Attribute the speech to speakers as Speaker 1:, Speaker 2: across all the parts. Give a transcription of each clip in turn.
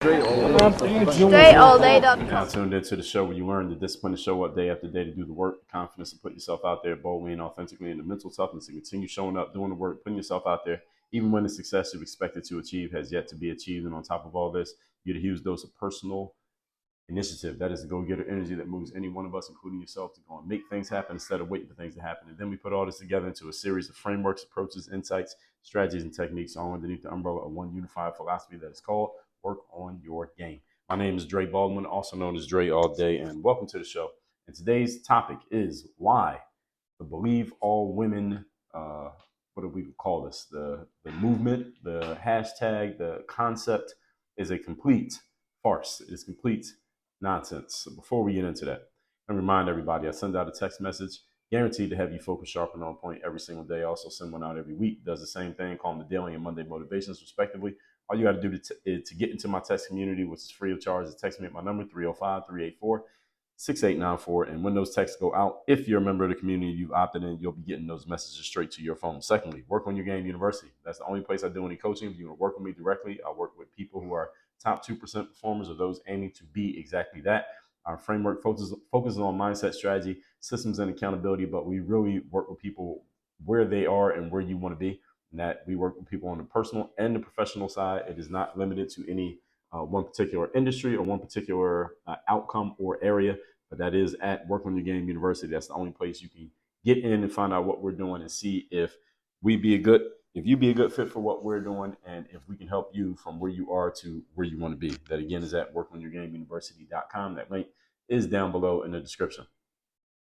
Speaker 1: Straight
Speaker 2: Now tuned into the show where you learn the discipline to show up day after day to do the work, the confidence to put yourself out there boldly and authentically, and the mental toughness to continue showing up, doing the work, putting yourself out there, even when the success you've expected to achieve has yet to be achieved. And on top of all this, you get a huge dose of personal initiative. That is the go-getter energy that moves any one of us, including yourself, to go and make things happen instead of waiting for things to happen. And then we put all this together into a series of frameworks, approaches, insights, strategies, and techniques all underneath the umbrella of one unified philosophy that is called Work on Your Game. My name is Dre Baldwin, also known as Dre All Day, and welcome to the show. And today's topic is why the Believe All Women, what do we call this? The movement, the hashtag, the concept is a complete farce. It is complete nonsense. So before we get into that, and remind everybody, I send out a text message guaranteed to have you focus, sharp, and on point every single day. I also send one out every week. Does the same thing, call them the daily and Monday motivations, respectively. All you got to do to get into my text community, which is free of charge, is text me at my number, 305-384-6894. And when those texts go out, if you're a member of the community, you've opted in, you'll be getting those messages straight to your phone. Secondly, Work on Your Game University. That's the only place I do any coaching. If you want to work with me directly, I work with people who are top 2% performers or those aiming to be exactly that. Our framework focuses on mindset, strategy, systems, and accountability, but we really work with people where they are and where you want to be. And that we work with people on the personal and the professional side. It is not limited to any one particular industry or one particular outcome or area, but that is at Work on Your Game University. That's the only place you can get in and find out what we're doing and see if you be a good fit for what we're doing, and if we can help you from where you are to where you want to be. That again is at workonyourgameuniversity.com. That link is down below in the description.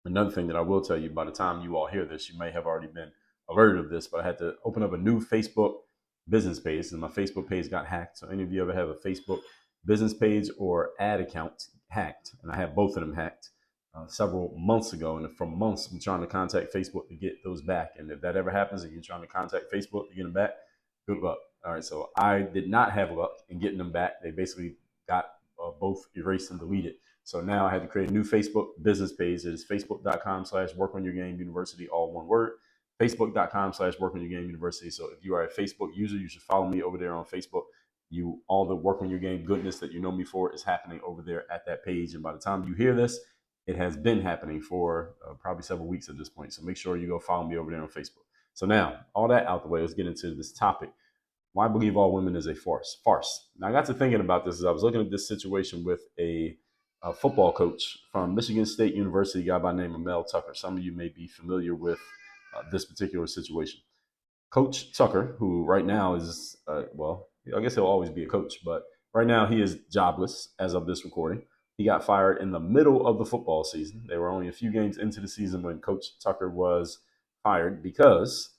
Speaker 2: Another thing that I will tell you, by the time you all hear this, you may have already been alerted of this, but I had to open up a new Facebook business page, and my Facebook page got hacked. So any of you ever have a Facebook business page or ad account hacked? And I have both of them hacked several months ago, and for months I'm trying to contact Facebook to get those back. And if that ever happens and you're trying to contact Facebook to get them back, good luck. All right, so I did not have luck in getting them back. They basically got both erased and deleted. So now I had to create a new Facebook business page. It is facebook.com/workonyourgameuniversity, all one word. Facebook.com/workonyourgameuniversity. So if you are a Facebook user, you should follow me over there on Facebook. All the Work on Your Game goodness that you know me for is happening over there at that page. And by the time you hear this, it has been happening for probably several weeks at this point. So make sure you go follow me over there on Facebook. So now, all that out the way, let's get into this topic. Why Believe All Women is a farce. Now, I got to thinking about this as I was looking at this situation with a football coach from Michigan State University, a guy by the name of Mel Tucker. Some of you may be familiar with this particular situation. Coach Tucker, who right now is, I guess he'll always be a coach, but right now he is jobless as of this recording. He got fired in the middle of the football season. They were only a few games into the season when Coach Tucker was fired because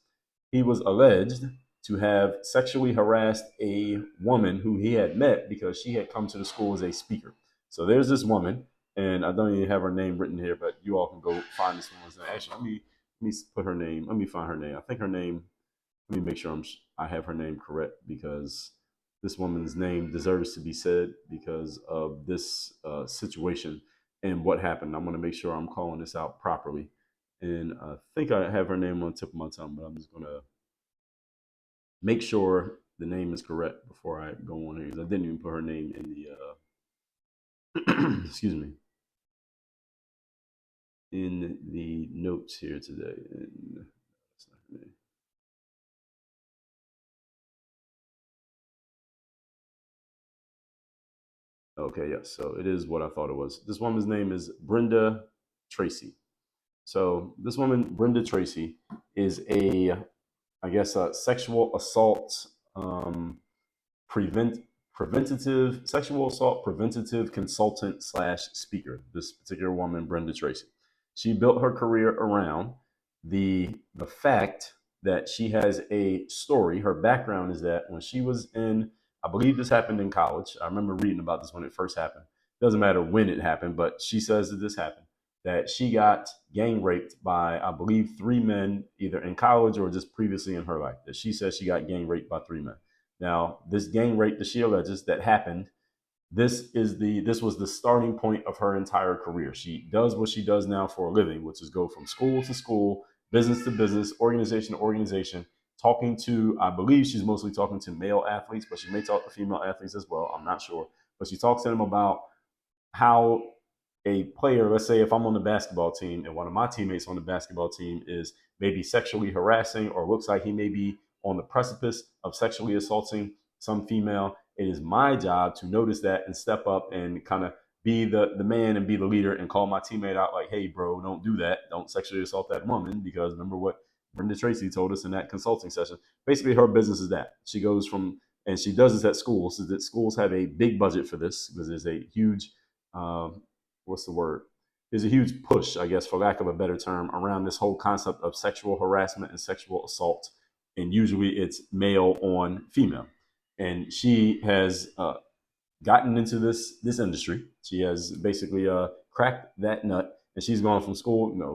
Speaker 2: he was alleged to have sexually harassed a woman who he had met because she had come to the school as a speaker. So there's this woman, and I don't even have her name written here, but you all can go find this woman's name. Actually, let me put her name. Let me find her name. I think her name. Let me make sure I have her name correct, because this woman's name deserves to be said because of this situation and what happened. I'm going to make sure I'm calling this out properly. And I think I have her name on the tip of my tongue, but I'm just going to make sure the name is correct before I go on here, because I didn't even put her name in the excuse me, in the notes here today. And that's not her name. Okay, yes. So it is what I thought it was. This woman's name is Brenda Tracy. So this woman, Brenda Tracy, is a sexual assault preventative consultant slash speaker. This particular woman, Brenda Tracy, she built her career around the fact that she has a story. Her background is that when she was in, I believe this happened in college. I remember reading about this when it first happened. Doesn't matter when it happened, but she says that this happened, that she got gang raped by, I believe, 3 men, either in college or just previously in her life. That she says she got gang raped by 3 men. Now, this gang rape that she alleges that happened, this was the starting point of her entire career. She does what she does now for a living, which is go from school to school, business to business, organization to organization, talking to, I believe she's mostly talking to male athletes, but she may talk to female athletes as well. I'm not sure. But she talks to them about how a player, let's say if I'm on the basketball team and one of my teammates on the basketball team is maybe sexually harassing or looks like he may be on the precipice of sexually assaulting some female, it is my job to notice that and step up and kind of be the man and be the leader and call my teammate out like, hey, bro, don't do that. Don't sexually assault that woman, because remember what Brenda Tracy told us in that consulting session. Basically, her business is that. She goes from, and she does this at schools, so that schools have a big budget for this because there's a huge what's the word? There's a huge push, I guess, for lack of a better term, around this whole concept of sexual harassment and sexual assault. And usually it's male on female. And she has gotten into this industry. She has basically cracked that nut, and she's gone from school. No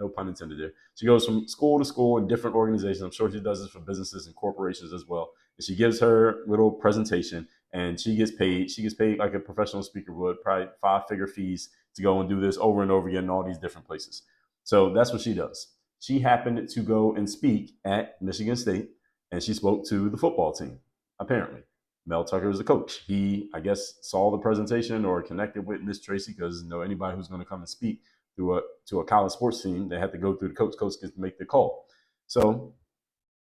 Speaker 2: pun intended there. She goes from school to school in different organizations. I'm sure she does this for businesses and corporations as well. And she gives her little presentation, and she gets paid. She gets paid like a professional speaker would, probably 5-figure fees to go and do this over and over again in all these different places. So that's what she does. She happened to go and speak at Michigan State, and she spoke to the football team, apparently. Mel Tucker is the coach. He, I guess, saw the presentation or connected with Miss Tracy because anybody who's going to come and speak to a college sports team, they had to go through the coach. Coach gets to make the call. So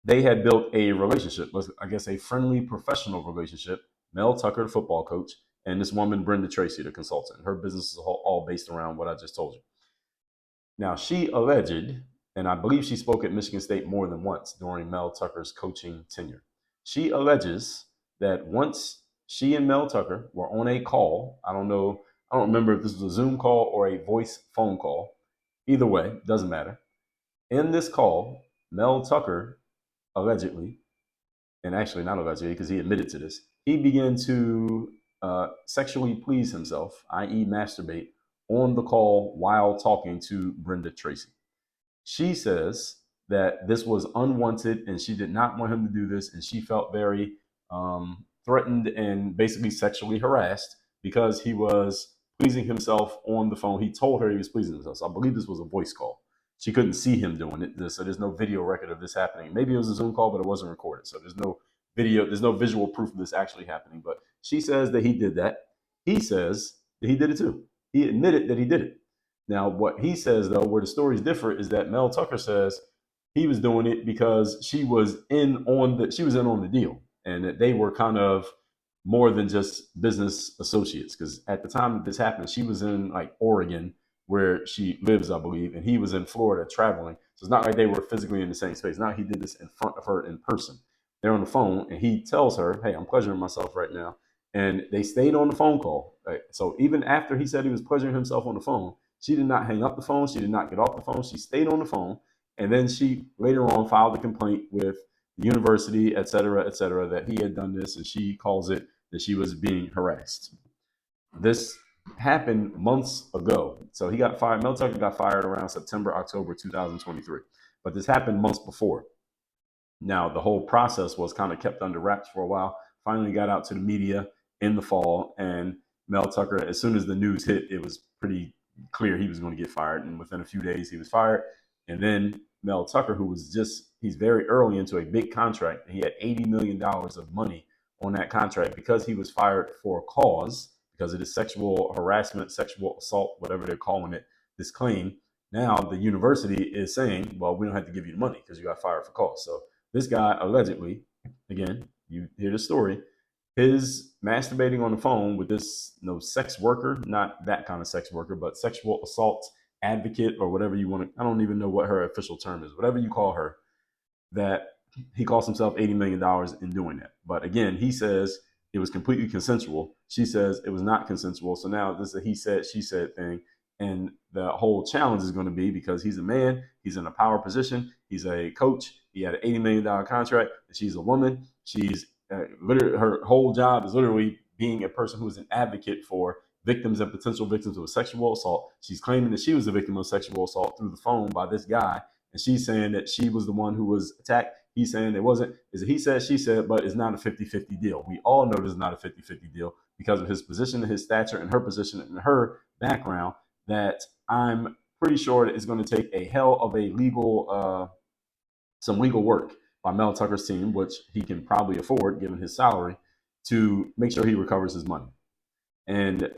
Speaker 2: they had built a relationship, I guess a friendly professional relationship. Mel Tucker, the football coach, and this woman, Brenda Tracy, the consultant. Her business is all based around what I just told you. Now, she alleged, and I believe she spoke at Michigan State more than once during Mel Tucker's coaching tenure. She alleges that once she and Mel Tucker were on a call, I don't remember if this was a Zoom call or a voice phone call. Either way, doesn't matter. In this call, Mel Tucker allegedly, and actually not allegedly because he admitted to this, he began to sexually please himself, i.e. masturbate, on the call while talking to Brenda Tracy. She says that this was unwanted and she did not want him to do this, and she felt very threatened and basically sexually harassed because he was pleasing himself on the phone. He told her he was pleasing himself. So I believe this was a voice call. She couldn't see him doing it, so there's no video record of this happening. Maybe it was a Zoom call, but it wasn't recorded. So there's no video, there's no visual proof of this actually happening. But she says that he did that. He says that he did it too. He admitted that he did it. Now, what he says, though, where the stories differ, is that Mel Tucker says he was doing it because she was in on the deal, and that they were kind of more than just business associates. Because at the time that this happened, she was in like Oregon, where she lives, I believe, and he was in Florida traveling. So it's not like they were physically in the same space. Now he did this in front of her in person. They're on the phone, and he tells her, "Hey, I'm pleasuring myself right now." And they stayed on the phone call. Right? So even after he said he was pleasuring himself on the phone, she did not hang up the phone. She did not get off the phone. She stayed on the phone. And then she later on filed a complaint with the university, et cetera, that he had done this. And she calls it that she was being harassed. This happened months ago. So he got fired. Mel Tucker got fired around September, October 2023. But this happened months before. Now, the whole process was kind of kept under wraps for a while. Finally got out to the media in the fall. And Mel Tucker, as soon as the news hit, it was pretty clear he was going to get fired. And within a few days, he was fired. And then Mel Tucker, he's very early into a big contract. He had $80 million of money on that contract because he was fired for a cause, because it is sexual harassment, sexual assault, whatever they're calling it, this claim. Now the university is saying, well, we don't have to give you the money because you got fired for cause. So this guy allegedly, again, you hear the story, his masturbating on the phone with this sex worker, not that kind of sex worker, but sexual assault advocate or whatever you want to, I don't even know what her official term is, whatever you call her, that he cost himself $80 million in doing that. But again, he says it was completely consensual. She says it was not consensual. So now this is a he said, she said thing. And the whole challenge is going to be, because he's a man, he's in a power position, he's a coach, he had an $80 million contract, and she's a woman. She's literally, her whole job is literally being a person who is an advocate for victims and potential victims of sexual assault. She's claiming that she was a victim of sexual assault through the phone by this guy. And she's saying that she was the one who was attacked. He's saying it wasn't. Is he said, she said, but it's not a 50-50 deal. We all know this is not a 50-50 deal because of his position and his stature and her position and her background, that I'm pretty sure that it's going to take a hell of a legal some legal work by Mel Tucker's team, which he can probably afford given his salary, to make sure he recovers his money. And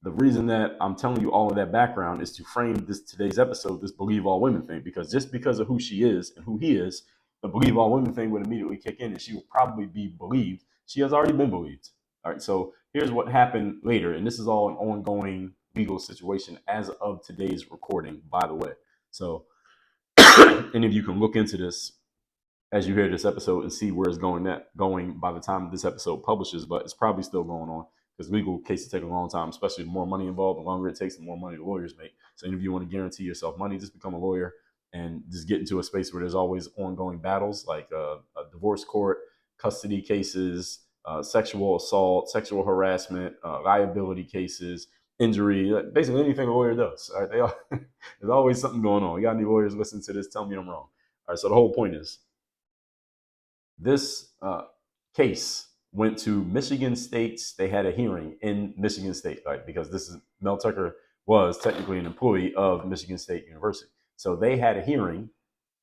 Speaker 2: the reason that I'm telling you all of that background is to frame this today's episode, this believe all women thing, because just because of who she is and who he is, the believe all women thing would immediately kick in and she will probably be believed. She has already been believed. All right, so here's what happened later, and this is all an ongoing legal situation as of today's recording, by the way. So any of you can look into this as you hear this episode and see where it's going by the time this episode publishes, but it's probably still going on because legal cases take a long time, especially the more money involved. The longer it takes, the more money the lawyers make. So if you want to guarantee yourself money, just become a lawyer and just get into a space where there's always ongoing battles like a divorce court, custody cases, sexual assault, sexual harassment, liability cases, injury, basically anything a lawyer does. All right? There's always something going on. You got any lawyers listening to this? Tell me I'm wrong. All right, so the whole point is, this case went to Michigan State's. They had a hearing in Michigan State, right? Because this is Mel Tucker was technically an employee of Michigan State University. So they had a hearing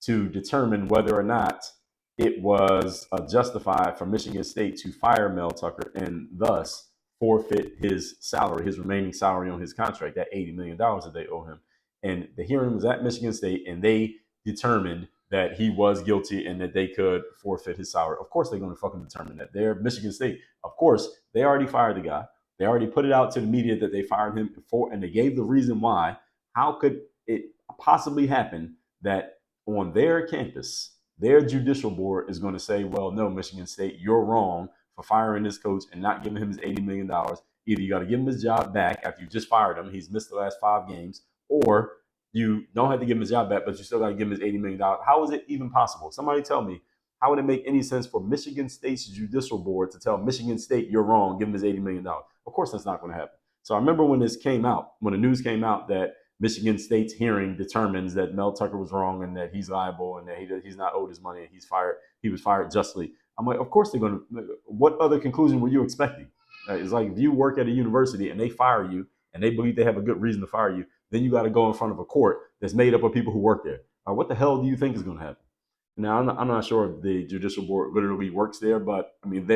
Speaker 2: to determine whether or not it was justified for Michigan State to fire Mel Tucker and thus forfeit his salary, his remaining salary on his contract, that $80 million that they owe him. And the hearing was at Michigan State, and they determined that he was guilty and that they could forfeit his salary. Of course, they're going to fucking determine that. They're Michigan State. Of course, they already fired the guy. They already put it out to the media that they fired him for, and they gave the reason why. How could it possibly happen that on their campus, their judicial board is going to say, well, no, Michigan State, you're wrong for firing this coach and not giving him his $80 million. Either you got to give him his job back after you just fired him. He's missed the last 5 games, or you don't have to give him his job back, but you still got to give him his $80 million. How is it even possible? Somebody tell me, how would it make any sense for Michigan State's judicial board to tell Michigan State, you're wrong, give him his $80 million? Of course, that's not going to happen. So I remember when this came out, when the news came out that Michigan State's hearing determines that Mel Tucker was wrong and that he's liable and that he's not owed his money and he was fired justly. I'm like, of course they're going to. What other conclusion were you expecting? It's like if you work at a university and they fire you and they believe they have a good reason to fire you, then you got to go in front of a court that's made up of people who work there. What the hell do you think is going to happen? Now, I'm not sure if the judicial board literally works there, but I mean,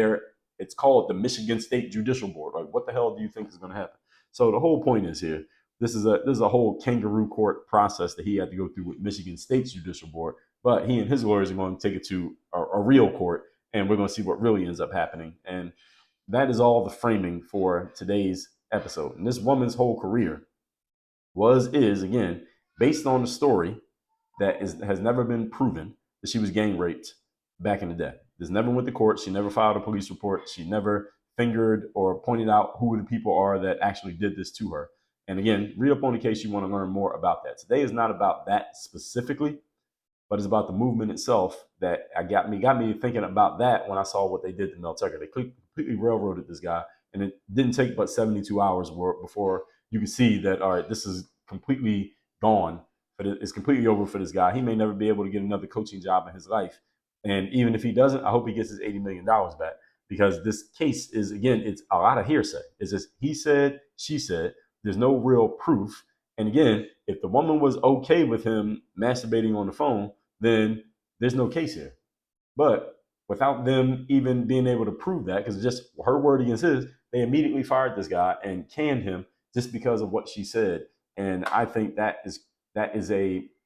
Speaker 2: it's called the Michigan State Judicial Board. Like, what the hell do you think is going to happen? So the whole point is here, this is a whole kangaroo court process that he had to go through with Michigan State's judicial board, but he and his lawyers are going to take it to a real court, and we're going to see what really ends up happening. And that is all the framing for today's episode. And this woman's whole career is again based on the story that has never been proven that she was gang raped back in the day. This never went to court. She never filed a police report. She never fingered or pointed out who the people are that actually did this to her. And again, read up on the case you want to learn more about that. Today is not about that specifically, but it's about the movement itself that got me thinking about that when I saw what they did to Mel Tucker. They completely railroaded this guy, and it didn't take but 72 hours before you could see that, all right, this is completely gone. But it's completely over for this guy. He may never be able to get another coaching job in his life. And even if he doesn't, I hope he gets his $80 million back, because this case is, again, it's a lot of hearsay. It's just he said, she said. There's no real proof. And again, if the woman was okay with him masturbating on the phone, then there's no case here. But without them even being able to prove that, because it's just her word against his, they immediately fired this guy and canned him just because of what she said. And I think it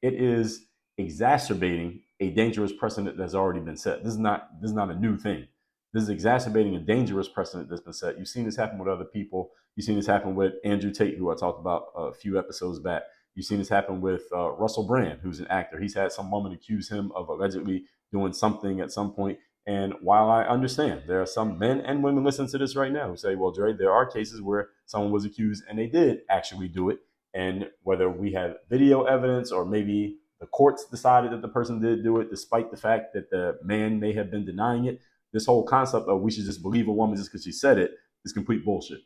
Speaker 2: is exacerbating a dangerous precedent that's already been set. This is not a new thing. This is exacerbating a dangerous precedent that's been set. You've seen this happen with other people. You've seen this happen with Andrew Tate, who I talked about a few episodes back. You've seen this happen with Russell Brand, who's an actor. He's had some woman accuse him of allegedly doing something at some point. And while I understand there are some men and women listening to this right now who say, well, Dre, there are cases where someone was accused and they did actually do it. And whether we have video evidence or maybe the courts decided that the person did do it, despite the fact that the man may have been denying it, this whole concept of we should just believe a woman just because she said it is complete bullshit.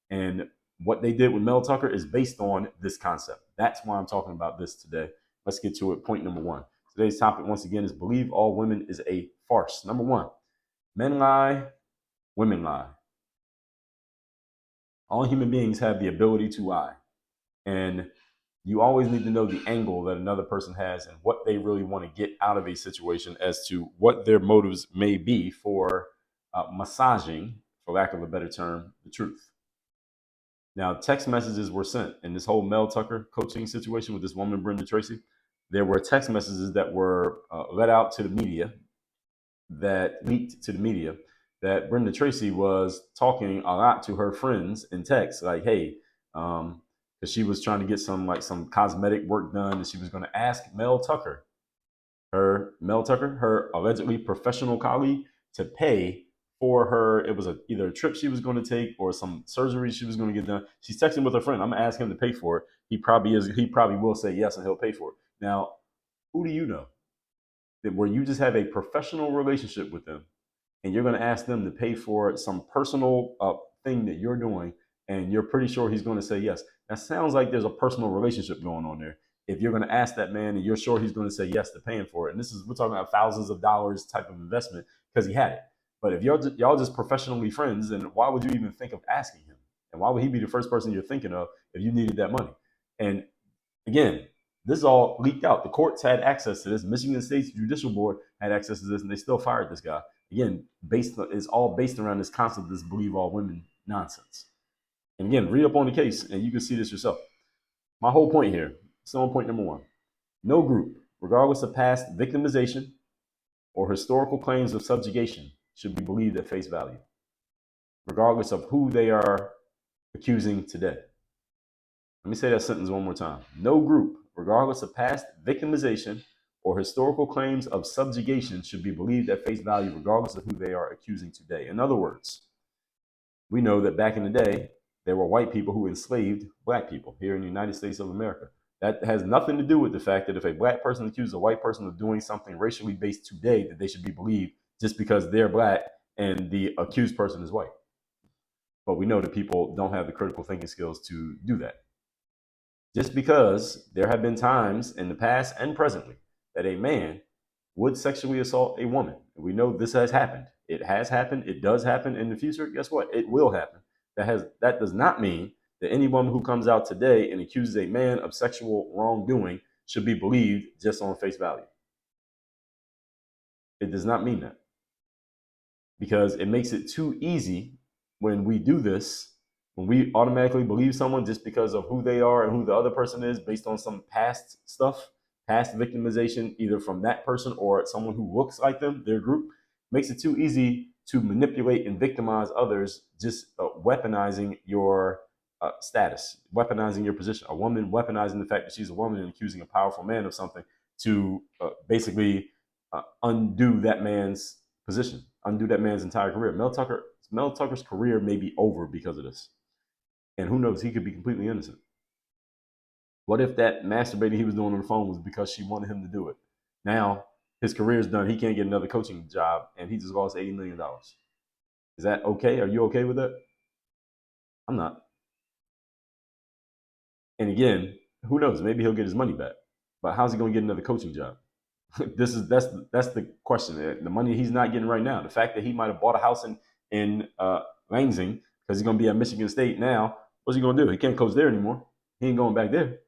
Speaker 2: And what they did with Mel Tucker is based on this concept. That's why I'm talking about this today. Let's get to it. Point number 1. Today's topic, once again, is believe all women is a farce. Number 1, men lie, women lie. All human beings have the ability to lie. And You always need to know the angle that another person has and what they really want to get out of a situation as to what their motives may be for massaging, for lack of a better term, the truth. Now, text messages were sent in this whole Mel Tucker coaching situation with this woman, Brenda Tracy. There were text messages that were let out to the media, that leaked to the media, that Brenda Tracy was talking a lot to her friends in text, like, hey, because she was trying to get some cosmetic work done, and she was going to ask Mel Tucker, her allegedly professional colleague, to pay for her. It was either a trip she was going to take or some surgery she was going to get done. She's texting with her friend. I'm gonna ask him to pay for it. He probably will say yes, and he'll pay for it. Now, who do you know that where you just have a professional relationship with them, and you're going to ask them to pay for some personal thing that you're doing, and you're pretty sure he's going to say yes? That sounds like there's a personal relationship going on there. If you're going to ask that man and you're sure he's going to say yes to paying for it, and we're talking about thousands of dollars type of investment because he had it. But if y'all just professionally friends, then why would you even think of asking him? And why would he be the first person you're thinking of if you needed that money? And again, this all leaked out. The courts had access to this. Michigan State's judicial board had access to this, and they still fired this guy. Again, it's all based around this concept, this believe all women nonsense. And again, read up on the case, and you can see this yourself. My whole point here, still on point number one: no group, regardless of past victimization or historical claims of subjugation, should be believed at face value, regardless of who they are accusing today. Let me say that sentence one more time. No group, regardless of past victimization or historical claims of subjugation, should be believed at face value, regardless of who they are accusing today. In other words, we know that back in the day, there were white people who enslaved black people here in the United States of America. That has nothing to do with the fact that if a black person accuses a white person of doing something racially based today, that they should be believed just because they're black and the accused person is white. But we know that people don't have the critical thinking skills to do that. Just because there have been times in the past and presently that a man would sexually assault a woman, and we know this has happened. It has happened. It does happen in the future. Guess what? It will happen. That does not mean that any woman who comes out today and accuses a man of sexual wrongdoing should be believed just on face value. It does not mean that, because it makes it too easy when we do this, when we automatically believe someone just because of who they are and who the other person is based on some past stuff, past victimization, either from that person or someone who looks like them, their group, makes it too easy to manipulate and victimize others, just weaponizing your status, weaponizing your position. A woman weaponizing the fact that she's a woman and accusing a powerful man of something to basically undo that man's position, undo that man's entire career. Mel Tucker's career may be over because of this. And who knows, he could be completely innocent. What if that masturbating he was doing on the phone was because she wanted him to do it? Now his career is done. He can't get another coaching job, and he just lost $80 million. Is that okay? Are you okay with that? I'm not. And again, who knows? Maybe he'll get his money back. But how's he going to get another coaching job? That's the question. The money he's not getting right now. The fact that he might have bought a house in Lansing because he's going to be at Michigan State now. What's he going to do? He can't coach there anymore. He ain't going back there.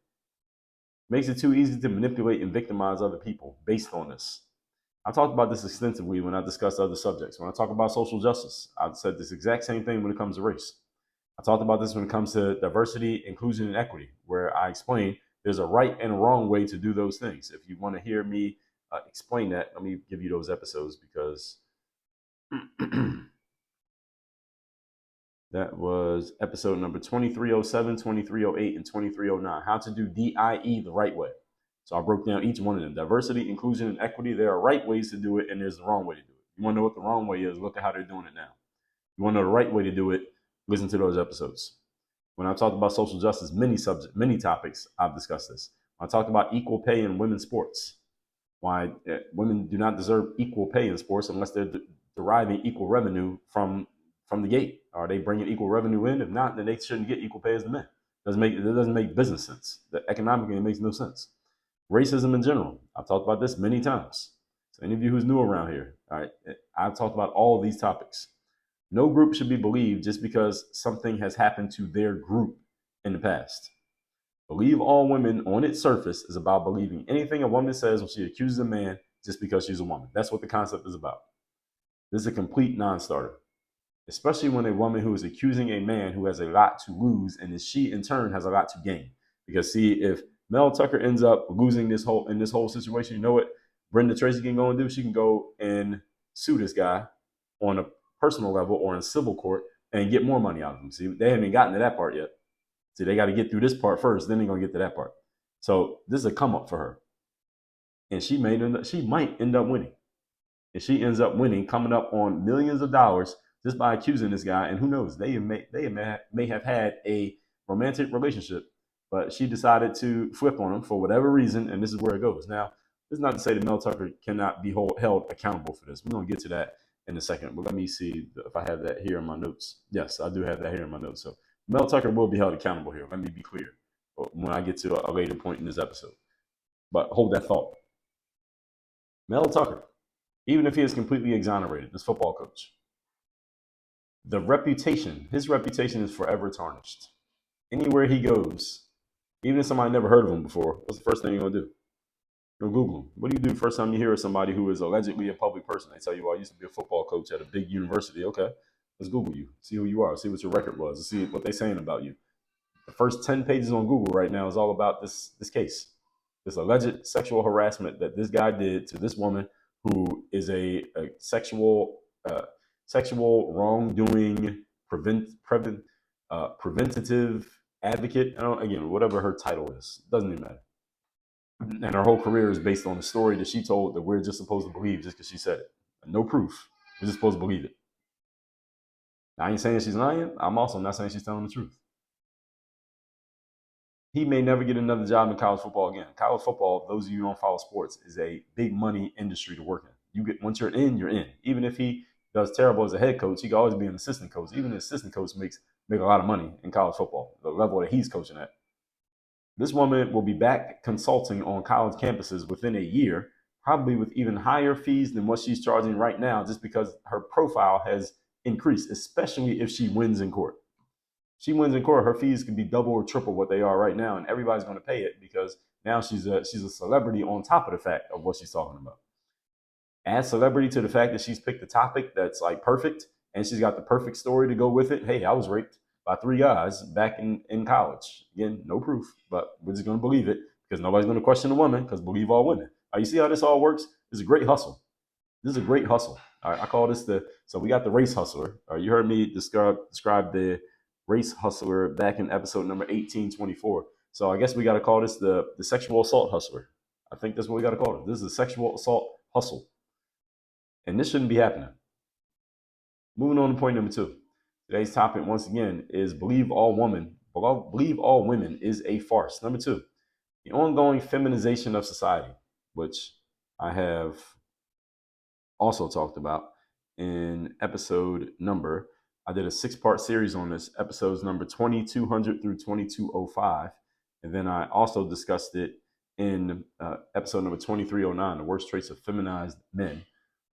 Speaker 2: Makes it too easy to manipulate and victimize other people based on this. I talked about this extensively when I discussed other subjects. When I talk about social justice, I've said this exact same thing when it comes to race. I talked about this when it comes to diversity, inclusion, and equity, where I explain there's a right and a wrong way to do those things. If you want to hear me explain that, let me give you those episodes, because that was episode number 2307, 2308, and 2309, how to do DIE the right way. So I broke down each one of them. Diversity, inclusion, and equity. There are right ways to do it, and there's the wrong way to do it. You want to know what the wrong way is? Look at how they're doing it now. You want to know the right way to do it? Listen to those episodes. When I talked about social justice, many topics, I've discussed this. When I talked about equal pay in women's sports, why women do not deserve equal pay in sports unless they're deriving equal revenue from the gate. Are they bringing equal revenue in? If not, then they shouldn't get equal pay as the men. It doesn't make business sense. Economically, it makes no sense. Racism in general. I've talked about this many times. So any of you who's new around here, all right, I've talked about all of these topics. No group should be believed just because something has happened to their group in the past. Believe all women on its surface is about believing anything a woman says when she accuses a man just because she's a woman. That's what the concept is about. This is a complete non-starter, especially when a woman who is accusing a man who has a lot to lose and she in turn has a lot to gain. Because see, if Mel Tucker ends up losing this whole situation, you know what Brenda Tracy can go and do? She can go and sue this guy on a personal level or in civil court and get more money out of him. See, they haven't gotten to that part yet. See, they got to get through this part first, then they're gonna get to that part. So this is a come up for her, and she might end up winning. If she ends up winning, coming up on millions of dollars just by accusing this guy, and who knows, they may have had a romantic relationship, but she decided to flip on him for whatever reason, and this is where it goes. Now, this is not to say that Mel Tucker cannot be held accountable for this. We're gonna get to that in a second, but let me see if I have that here in my notes. Yes, I do have that here in my notes. So Mel Tucker will be held accountable here. Let me be clear when I get to a later point in this episode. But hold that thought. Mel Tucker, even if he is completely exonerated, this football coach, his reputation is forever tarnished. Anywhere he goes, even if somebody never heard of him before, what's the first thing you're gonna do? You'll Google him. What do you do the first time you hear of somebody who is allegedly a public person? They tell you, well, I used to be a football coach at a big university. Okay, let's Google you, see who you are, see what your record was, see what they're saying about you. The first 10 pages on Google right now is all about this case, this alleged sexual harassment that this guy did to this woman who is a sexual wrongdoing preventative advocate. Again, whatever her title is, doesn't even matter. And her whole career is based on a story that she told that we're just supposed to believe just because she said it. No proof. We're just supposed to believe it. I ain't saying she's lying. I'm also not saying she's telling the truth. He may never get another job in college football again. College football, those of you who don't follow sports, is a big money industry to work in. Once you're in, you're in. Even if he does terrible as a head coach, he can always be an assistant coach. Even an assistant coach make a lot of money in college football, the level that he's coaching at. This woman will be back consulting on college campuses within a year, probably with even higher fees than what she's charging right now, just because her profile has increased, especially if she wins in court. She wins in court, her fees could be double or triple what they are right now, and everybody's going to pay it because now she's a celebrity on top of the fact of what she's talking about. Add celebrity to the fact that she's picked a topic that's like perfect, and she's got the perfect story to go with it. Hey, I was raped by 3 guys back in college. Again, no proof, but we're just going to believe it because nobody's going to question the woman because believe all women. You see how this all works? This is a great hustle. This is a great hustle. All right, I call this so we got the race hustler. You heard me describe the race hustler back in episode number 1824. So I guess we got to call this the sexual assault hustler. I think that's what we got to call it. This is a sexual assault hustle. And this shouldn't be happening. Moving on to point number 2. Today's topic, once again, is believe all women is a farce. Number 2, the ongoing feminization of society, which I have also talked about in episode number. I did a 6-part series on this, episodes number 2200 through 2205. And then I also discussed it in episode number 2309, the worst traits of feminized men.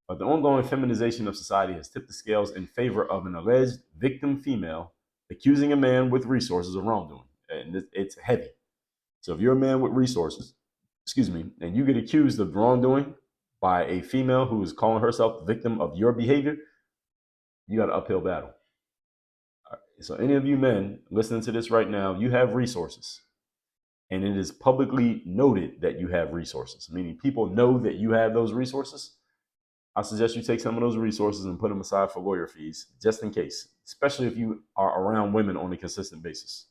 Speaker 2: But the ongoing feminization of society has tipped the scales in favor of an alleged victim female accusing a man with resources of wrongdoing. And it's heavy. So if you're a man with resources, and you get accused of wrongdoing by a female who is calling herself the victim of your behavior, you got an uphill battle. Right. So any of you men listening to this right now, you have resources. And it is publicly noted that you have resources, meaning people know that you have those resources. I suggest you take some of those resources and put them aside for lawyer fees, just in case, especially if you are around women on a consistent basis.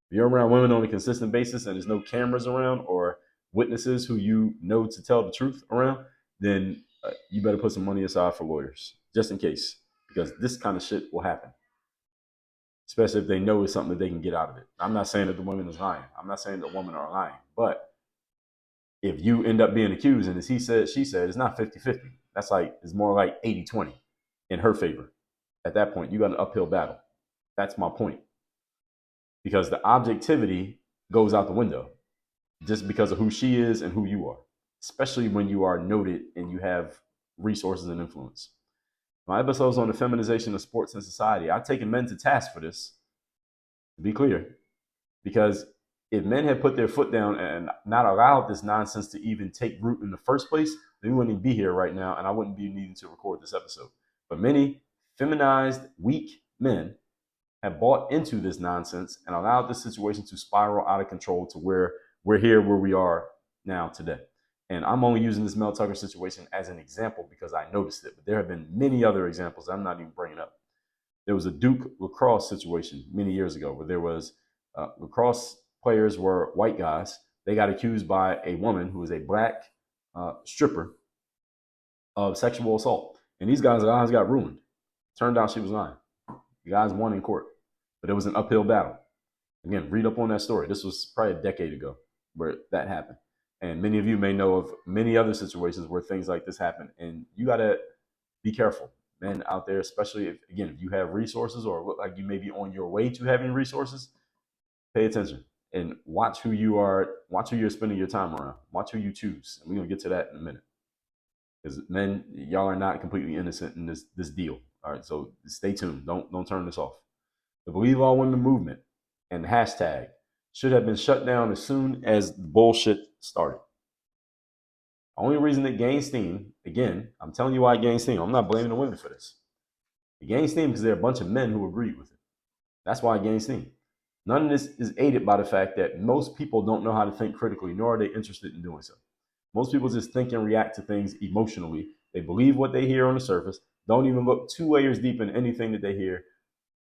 Speaker 2: If you're around women on a consistent basis and there's no cameras around or witnesses who you know to tell the truth around, then you better put some money aside for lawyers, just in case, because this kind of shit will happen, especially if they know it's something that they can get out of it. I'm not saying that the woman is lying. I'm not saying that women are lying. But if you end up being accused and as he said, she said, it's not 50-50. It's more like 80-20 in her favor. At that point, you got an uphill battle. That's my point. Because the objectivity goes out the window just because of who she is and who you are, especially when you are noted and you have resources and influence. My episodes on the feminization of sports and society, I've taken men to task for this, to be clear, because if men had put their foot down and not allowed this nonsense to even take root in the first place, then we wouldn't even be here right now, and I wouldn't be needing to record this episode. But many feminized, weak men have bought into this nonsense and allowed this situation to spiral out of control to where we're here where we are now today. And I'm only using this Mel Tucker situation as an example because I noticed it, but there have been many other examples I'm not even bringing up. There was a Duke lacrosse situation many years ago where there was lacrosse players were white guys. They got accused by a woman who was a black stripper of sexual assault. And these guys' lives got ruined. Turned out she was lying. The guys won in court, but it was an uphill battle. Again, read up on that story. This was probably a decade ago where that happened. And many of you may know of many other situations where things like this happen. And you got to be careful, men out there, especially if you have resources or look like you may be on your way to having resources. Pay attention and watch who you're spending your time around. Watch who you choose. And we're going to get to that in a minute. Because men, y'all are not completely innocent in this deal. All right, so stay tuned. Don't turn this off. The Believe All Women movement and hashtag should have been shut down as soon as the bullshit started. The only reason it gained steam, again, I'm telling you why it gained steam. I'm not blaming the women for this. It gained steam because there are a bunch of men who agreed with it. That's why it gained steam. None of this is aided by the fact that most people don't know how to think critically, nor are they interested in doing so. Most people just think and react to things emotionally. They believe what they hear on the surface, don't even look 2 layers deep in anything that they hear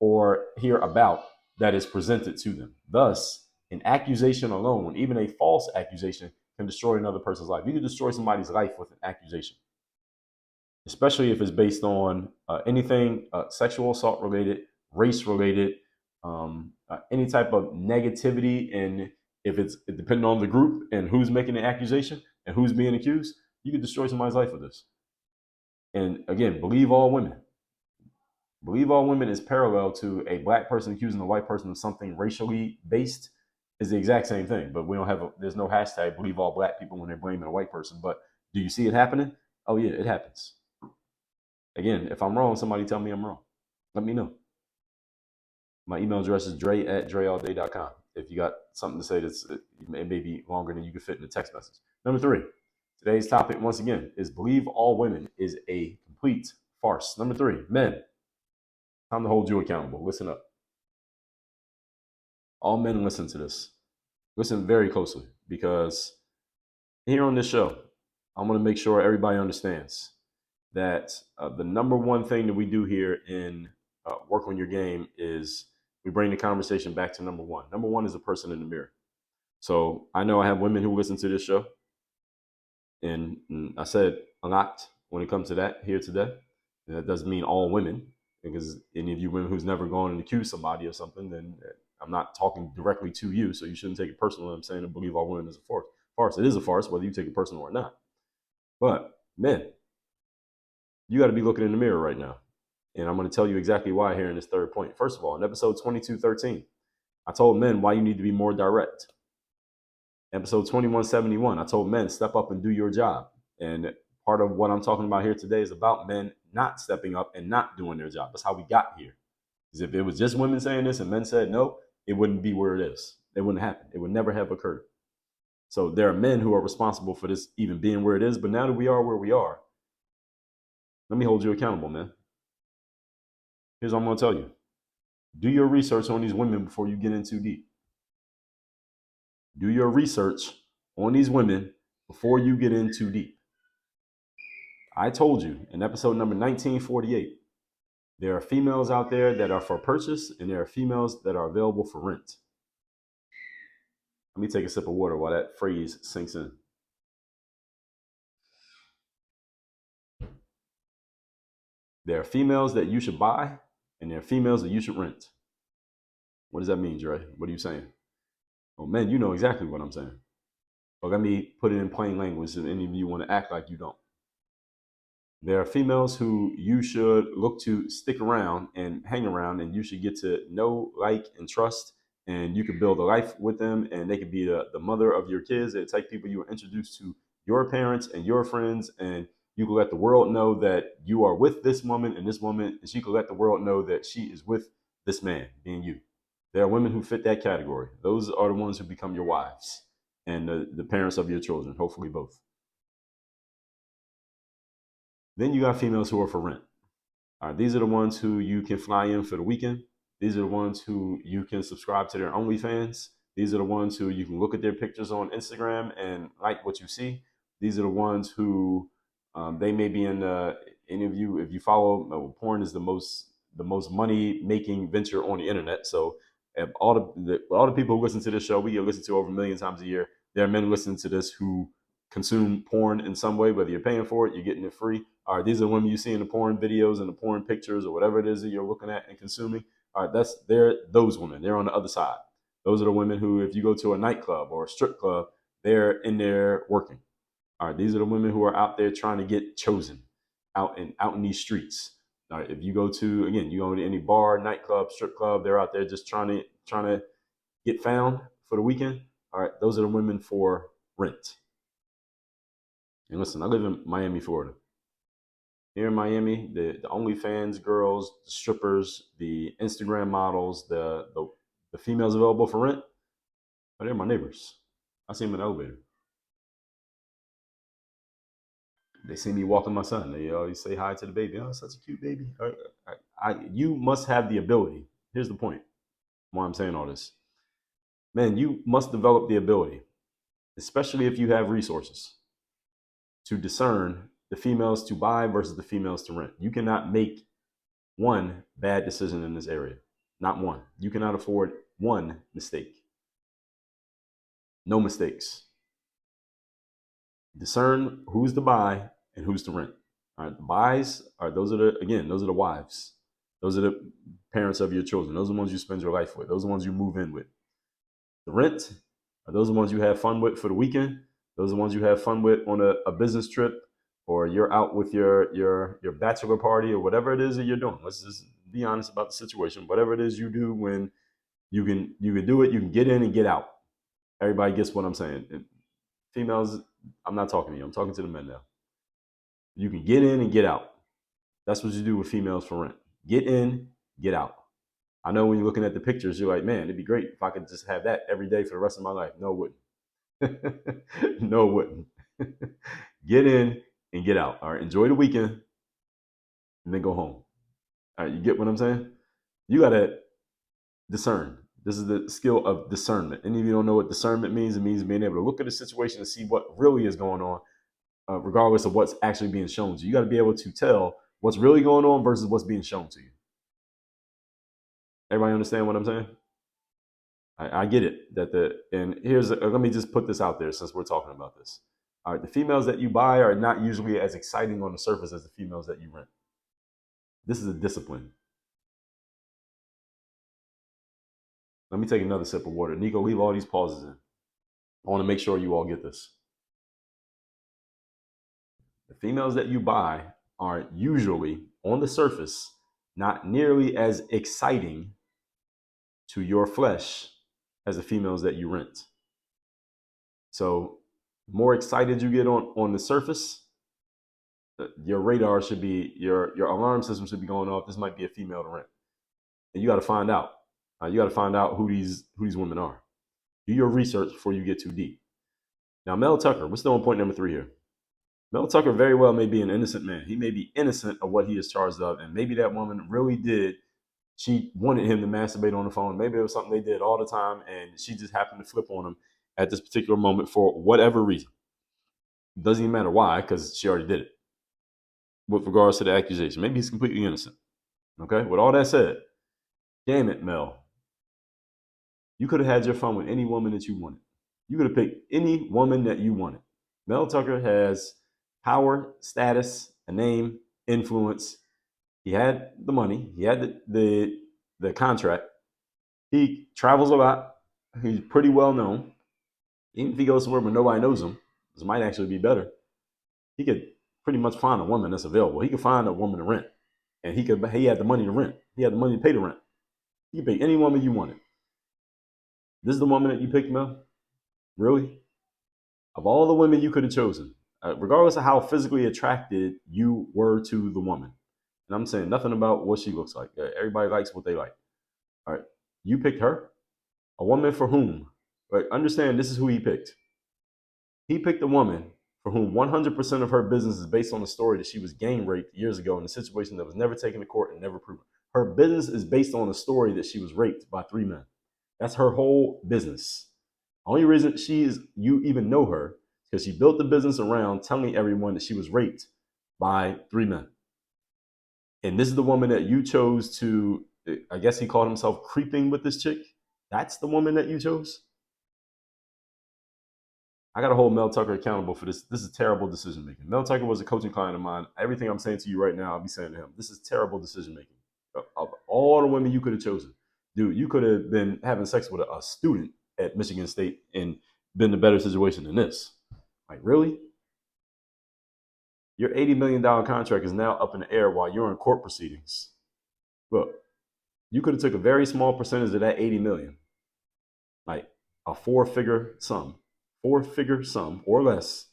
Speaker 2: or hear about that is presented to them. Thus, an accusation alone, even a false accusation, can destroy another person's life. You can destroy somebody's life with an accusation, especially if it's based on anything sexual assault related, race related, any type of negativity. And if it's depending on the group and who's making the accusation and who's being accused, you can destroy somebody's life with this. And again, believe all women. Believe all women is parallel to a black person accusing a white person of something racially based is the exact same thing. But there's no hashtag believe all black people when they're blaming a white person. But do you see it happening? Oh yeah, it happens. Again, if I'm wrong, somebody tell me I'm wrong. Let me know. My email address is dre@dreallday.com. If you got something to say it may be longer than you can fit in a text message. Number 3, today's topic, once again, is believe all women is a complete farce. Number 3, men, time to hold you accountable. Listen up. All men listen to this. Listen very closely, because here on this show, I'm going to make sure everybody understands that the number one thing that we do here in Work on Your Game is we bring the conversation back to number one. Number one is a person in the mirror. So I know I have women who listen to this show, and I said a lot when it comes to that here today. And that doesn't mean all women, because any of you women who's never gone and accused somebody of something, then I'm not talking directly to you, so you shouldn't take it personal. I'm saying to believe all women is a farce. It is a farce, whether you take it personal or not. But men, you got to be looking in the mirror right now. And I'm going to tell you exactly why here in this third point. First of all, in episode 2213, I told men why you need to be more direct. Episode 2171, I told men step up and do your job. And part of what I'm talking about here today is about men not stepping up and not doing their job. That's how we got here. Because if it was just women saying this and men said no, it wouldn't be where it is. It wouldn't happen. It would never have occurred. So there are men who are responsible for this even being where it is. But now that we are where we are, let me hold you accountable, man. Here's what I'm going to tell you. Do your research on these women before you get in too deep. Do your research on these women before you get in too deep. I told you in episode number 1948, there are females out there that are for purchase, and there are females that are available for rent. Let me take a sip of water while that phrase sinks in. There are females that you should buy, and there are females that you should rent. What does that mean, Dre? What are you saying? Well, men, you know exactly what I'm saying. But let me put it in plain language if any of you want to act like you don't. There are females who you should look to stick around and hang around, and you should get to know, like, and trust, and you could build a life with them, and they could be the mother of your kids. They're the type of people you were introduced to your parents and your friends, and you can let the world know that you are with this woman, and she can let the world know that she is with this man, being you. There are women who fit that category. Those are the ones who become your wives and the parents of your children, hopefully both. Then you got females who are for rent. All right, these are the ones who you can fly in for the weekend. These are the ones who you can subscribe to their OnlyFans. These are the ones who you can look at their pictures on Instagram and like what you see. These are the ones who they may be in. Any of you, if you follow, porn is the most money making venture on the internet. So if all the people who listen to this show, we get listened to over 1,000,000 times a year. There are men listening to this who consume porn in some way, whether you're paying for it, you're getting it free. All right, these are women you see in the porn videos and the porn pictures or whatever it is that you're looking at and consuming. All right, they're those women. They're on the other side. Those are the women who, if you go to a nightclub or a strip club, they're in there working. All right, these are the women who are out there trying to get chosen out in these streets. All right, if you go to any bar, nightclub, strip club, they're out there just trying to get found for the weekend. All right, those are the women for rent. And listen, I live in Miami, Florida. Here in Miami, the OnlyFans girls, the strippers, the Instagram models, the females available for rent, they're my neighbors. I see them in the elevator. They see me walking my son. They always say hi to the baby. Oh, such a cute baby. You must have the ability. Here's the point why I'm saying all this. Man, you must develop the ability, especially if you have resources, to discern the females to buy versus the females to rent. You cannot make one bad decision in this area. Not one. You cannot afford one mistake. No mistakes. Discern who's to buy and who's to rent. All right, the buys are those are the wives. Those are the parents of your children. Those are the ones you spend your life with. Those are the ones you move in with. The rent are those the ones you have fun with for the weekend. Those are the ones you have fun with on a business trip, or you're out with your bachelor party or whatever it is that you're doing. Let's just be honest about the situation. Whatever it is you do when you can do it, you can get in and get out. Everybody gets what I'm saying. And females, I'm not talking to you. I'm talking to the men now. You can get in and get out. That's what you do with females for rent. Get in, get out. I know when you're looking at the pictures, you're like, man, it'd be great if I could just have that every day for the rest of my life. No, it wouldn't. No, it wouldn't. Get in and get out. All right, enjoy the weekend and then go home. All right, you get what I'm saying? You got to discern. This is the skill of discernment. Any of you don't know what discernment means? It means being able to look at a situation and see what really is going on, regardless of what's actually being shown to you. You got to be able to tell what's really going on versus what's being shown to you. Everybody understand what I'm saying? I get it. Let me just put this out there since we're talking about this. All right, the females that you buy are not usually as exciting on the surface as the females that you rent. This is a discipline. Let me take another sip of water. Nico, leave all these pauses in. I want to make sure you all get this. The females that you buy are usually, on the surface, not nearly as exciting to your flesh as the females that you rent. So, more excited you get on the surface, your radar should be, your alarm system should be going off. This might be a female to rent. And you got to find out. You got to find out who these women are. Do your research before you get too deep. Now, Mel Tucker, we're still on point number 3 here. Mel Tucker very well may be an innocent man. He may be innocent of what he is charged of, and maybe that woman really did. She wanted him to masturbate on the phone. Maybe it was something they did all the time, and she just happened to flip on him at this particular moment for whatever reason. Doesn't even matter why, because she already did it. With regards to the accusation, maybe he's completely innocent. Okay. With all that said, damn it, Mel. You could have had your fun with any woman that you wanted. You could have picked any woman that you wanted. Mel Tucker has power, status, a name, influence. He had the money. He had the contract. He travels a lot. He's pretty well known. Even if he goes somewhere where nobody knows him, this might actually be better. He could pretty much find a woman that's available. He could find a woman to rent, and he had the money to rent. He had the money to pay the rent. You could pay any woman you wanted. This is the woman that you picked, Mel? Really? Of all the women you could have chosen, regardless of how physically attracted you were to the woman, and I'm saying nothing about what she looks like. Everybody likes what they like. All right. You picked her? A woman for whom? Right, understand this is who he picked. He picked a woman for whom 100% of her business is based on the story that she was gang raped years ago in a situation that was never taken to court and never proven. Her business is based on a story that she was raped by 3 men. That's her whole business. Only reason you even know her is because she built the business around telling everyone that she was raped by 3 men. And this is the woman that you chose to, I guess he called himself creeping with this chick. That's the woman that you chose. I got to hold Mel Tucker accountable for this. This is terrible decision making. Mel Tucker was a coaching client of mine. Everything I'm saying to you right now, I'll be saying to him. This is terrible decision making. Of all the women you could have chosen, dude, you could have been having sex with a student at Michigan State and been in a better situation than this. Like, really? Your $80 million contract is now up in the air while you're in court proceedings. Look, you could have took a very small percentage of that 80 million, like a four-figure sum or less.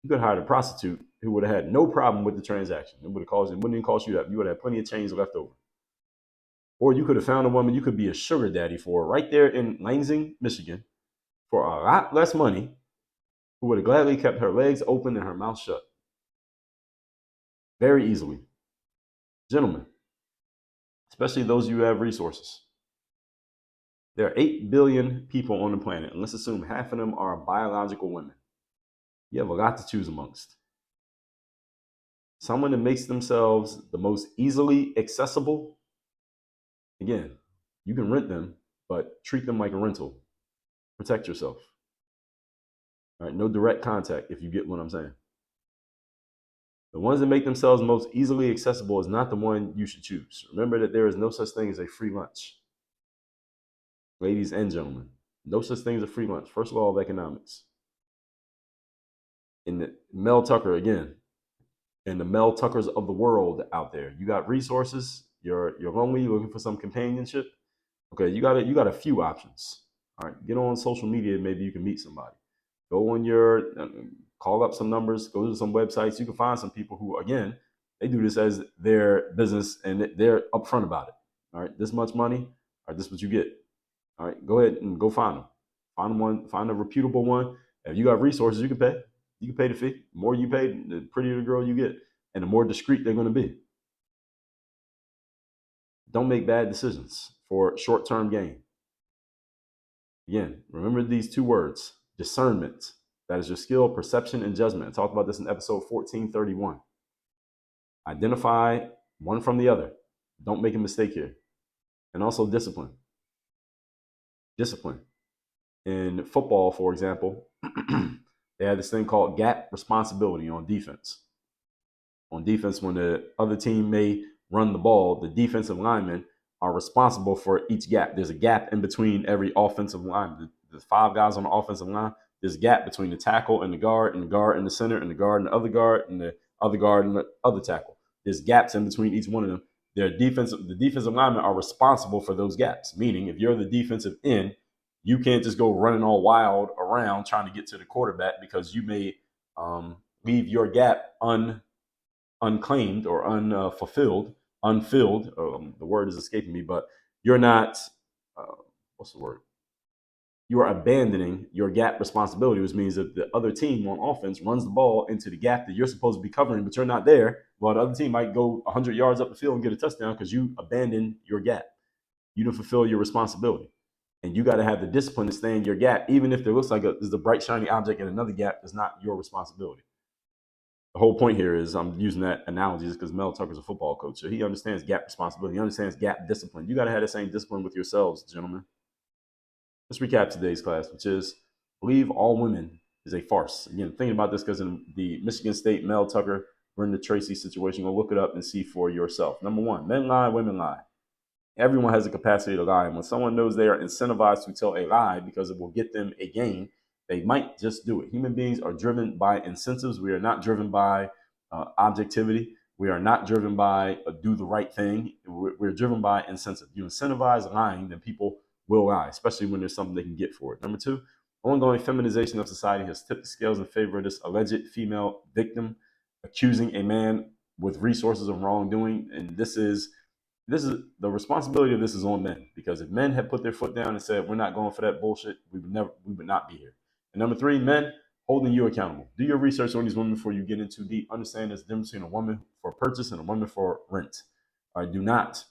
Speaker 2: You could have hired a prostitute who would have had no problem with the transaction. It wouldn't even cost you that. You would have plenty of change left over. Or you could have found a woman you could be a sugar daddy for right there in Lansing, Michigan, for a lot less money, who would have gladly kept her legs open and her mouth shut. Very easily. Gentlemen, especially those of you who have resources. There are 8 billion people on the planet, and let's assume half of them are biological women. You have a lot to choose amongst. Someone that makes themselves the most easily accessible. Again, you can rent them, but treat them like a rental. Protect yourself. All right, no direct contact if you get what I'm saying. The ones that make themselves most easily accessible is not the one you should choose. Remember that there is no such thing as a free lunch. Ladies and gentlemen, no such thing as a free lunch. First law of economics. In Mel Tucker, again, and the Mel Tuckers of the world out there. You got resources, you're lonely, you're looking for some companionship. Okay, you got a few options. All right, get on social media, maybe you can meet somebody. Go on call up some numbers, go to some websites. You can find some people who, again, they do this as their business and they're upfront about it. All right, this much money, all right, this is what you get. All right, go ahead and go find them. Find a reputable one. If you got resources, you can pay. You can pay the fee. The more you pay, the prettier the girl you get, and the more discreet they're going to be. Don't make bad decisions for short-term gain. Again, remember these two words: discernment. That is your skill, perception, and judgment. I talked about this in episode 1431. Identify one from the other. Don't make a mistake here. And also discipline. Discipline. In football, for example, they have this thing called gap responsibility on defense. On defense, when the other team may run the ball, the defensive linemen are responsible for each gap. There's a gap in between every offensive line. There's 5 guys on the offensive line. There's a gap between the tackle and the guard in the center, and the guard and the other guard, and the other guard and the other tackle. There's gaps in between each one of them. The defensive linemen are responsible for those gaps, meaning if you're the defensive end, you can't just go running all wild around trying to get to the quarterback because you may leave your gap unclaimed or unfilled. The word is escaping me, but you're not. What's the word? You are abandoning your gap responsibility, which means that the other team on offense runs the ball into the gap that you're supposed to be covering, but you're not there. Well, the other team might go 100 yards up the field and get a touchdown because you abandoned your gap. You didn't fulfill your responsibility. And you got to have the discipline to stay in your gap, even if there looks like there's a bright, shiny object in another gap that's not your responsibility. The whole point here is I'm using that analogy just because Mel Tucker's a football coach. So he understands gap responsibility. He understands gap discipline. You got to have the same discipline with yourselves, gentlemen. Let's recap today's class, which is believe all women is a farce. Again, thinking about this because in the Michigan State Mel Tucker, Brenda Tracy situation, go look it up and see for yourself. Number 1, men lie, women lie. Everyone has the capacity to lie. And when someone knows they are incentivized to tell a lie because it will get them a gain, they might just do it. Human beings are driven by incentives. We are not driven by objectivity. We are not driven by do the right thing. We're driven by incentive. You incentivize lying, then people will lie, especially when there's something they can get for it. Number 2, ongoing feminization of society has tipped the scales in favor of this alleged female victim accusing a man with resources of wrongdoing. And this is this is the responsibility of this is on men, because if men had put their foot down and said we're not going for that bullshit, we would not be here. And number three, men holding you accountable. Do your research on these women before you get in too deep. Understand there's a difference between a woman for purchase and a woman for rent. All right, do not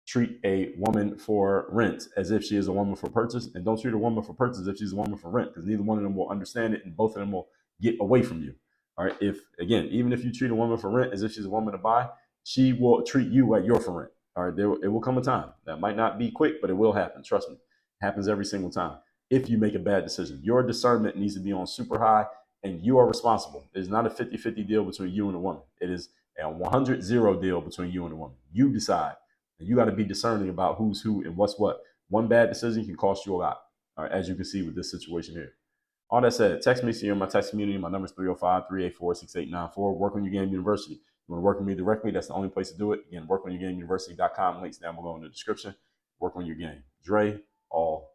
Speaker 2: treat a woman for rent as if she is a woman for purchase, and don't treat a woman for purchase as if she's a woman for rent, because neither one of them will understand it, and both of them will get away from you. All right, if again, even if you treat a woman for rent as if she's a woman to buy, she will treat you like you're for rent. All right, it will come a time that might not be quick, but it will happen. Trust me, it happens every single time. If you make a bad decision, your discernment needs to be on super high, and you are responsible. It is not a 50-50 deal between you and the woman. It is a 100-0 deal between you and the woman. You decide. And you got to be discerning about who's who and what's what. One bad decision can cost you a lot, all right, as you can see with this situation here. All that said, text me. See you in my text community. My number is 305-384-6894. Work on Your Game University. You want to work with me directly, that's the only place to do it. Again, workonyourgameuniversity.com. Links down below in the description. Work on your game. Dre, all